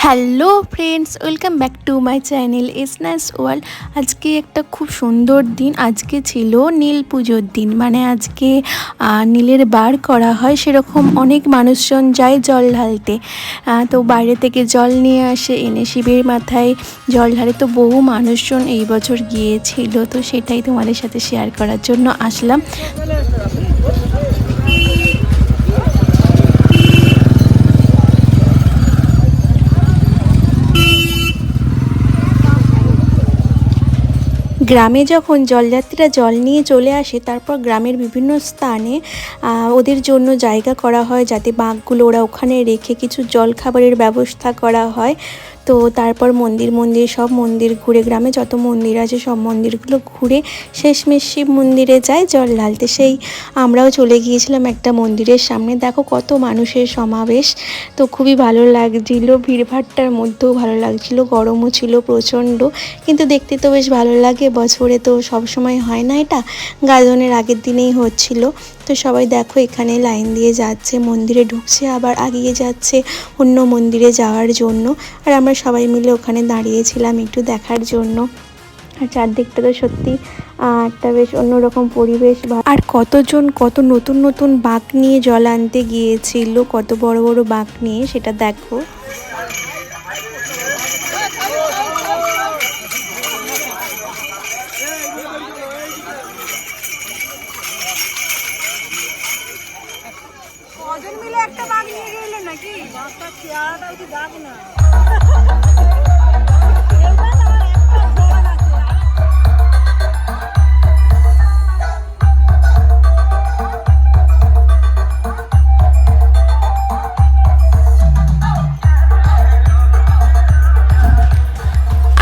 Hello friends, welcome back to my channel এসনাস world. আজকে একটা খুব সুন্দর দিন। আজকে ছিল নীল পুজোর দিন, মানে আজকে নীলের বার করা হয়, সেরকম অনেক মানুষজন যায় জল ঢালতে। তো বাইরে থেকে জল নিয়ে আসে, এনে শিবের মাথায় জল ঢালে। তো বহু মানুষজন এই বছর গিয়েছিল, তো সেটাই তোমাদের সাথে শেয়ার করার জন্য আসলাম। গ্রামে যখন জলযাত্রীরা জল নিয়ে চলে আসে, তারপর গ্রামের বিভিন্ন স্থানে ওদের জন্য জায়গা করা হয়, যাতে বাঁকগুলো ওরা ওখানে রেখে কিছু জল খাবারের ব্যবস্থা করা হয়। তো তারপর মন্দির সব মন্দির ঘুরে, গ্রামে যত মন্দির আছে সব মন্দিরগুলো ঘুরে শেষমেশ শিব মন্দিরে যায় জল ঢালতে। সেই আমরাও চলে গিয়েছিলাম একটা মন্দিরের সামনে। দেখো কত মানুষের সমাবেশ, তো খুবই ভালো লাগছিল। ভিড়ভাট্টার মধ্যেও ভালো লাগছিল, গরমও ছিল প্রচণ্ড, কিন্তু দেখতে তো বেশ ভালো লাগে। বছরে তো সব সময় হয় না এটা, গাজনের আগের দিনেই হচ্ছিল। তো সবাই দেখো এখানে লাইন দিয়ে যাচ্ছে, মন্দিরে ঢুকছে, আবার এগিয়ে যাচ্ছে অন্য মন্দিরে যাওয়ার জন্য। আর আমরা সবাই মিলে ওখানে দাঁড়িয়েছিলাম একটু দেখার জন্য। আর চারদিকটা তো সত্যি একটা বেশ অন্যরকম পরিবেশ। আর কতজন কত নতুন নতুন বাঁক নিয়ে জল আনতে গিয়েছিল, কত বড় বড় বাঁক নিয়ে, সেটা দেখো। কজন মিলে একটা বাঘ নিয়ে গেলে নাকি বাঘটা চেহারাটাও কি বাঘ না।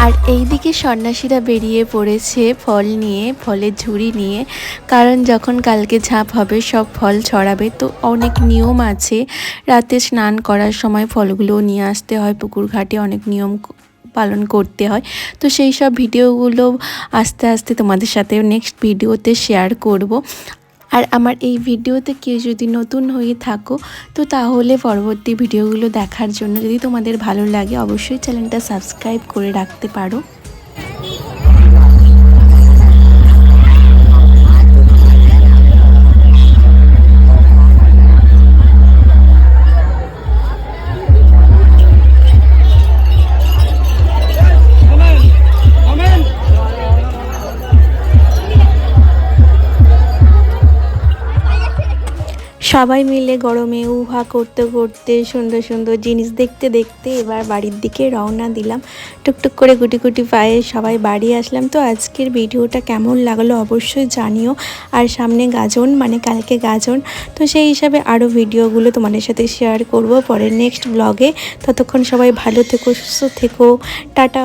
আর এইদিকে সন্ন্যাসীরা বেরিয়ে পড়েছে ফল নিয়ে, ফলের ঝুড়ি নিয়ে, কারণ যখন কালকে ঝাঁপ হবে সব ফল ছড়াবে। তো অনেক নিয়ম আছে, রাতে স্নান করার সময় ফলগুলো নিয়ে আসতে হয়, পুকুর ঘাটে অনেক নিয়ম পালন করতে হয়। তো সেই সব ভিডিওগুলো আস্তে আস্তে তোমাদের সাথে নেক্সট ভিডিওতে শেয়ার করব। আর আমার এই ভিডিওতে কেউ যদি নতুন হয়ে থাকো, তো তাহলে পরবর্তী ভিডিওগুলো দেখার জন্য যদি তোমাদের ভালো লাগে, অবশ্যই চ্যানেলটা সাবস্ক্রাইব করে রাখতে পারো। সবাই মিলে গরমে উহা করতে করতে, সুন্দর সুন্দর জিনিস দেখতে দেখতে এবার বাড়ির দিকে রওনা দিলাম। টুকটুক করে গুটি গুটি পায়ে সবাই বাড়ি আসলাম। তো আজকের ভিডিওটা কেমন লাগলো অবশ্যই জানিও। আর সামনে গাজন, মানে কালকে গাজন, তো সেই হিসাবে আরও ভিডিওগুলো তোমাদের সাথে শেয়ার করব পরের নেক্সট ব্লগে। ততক্ষণ সবাই ভালো থেকো, সুস্থ থেকো, টাটা।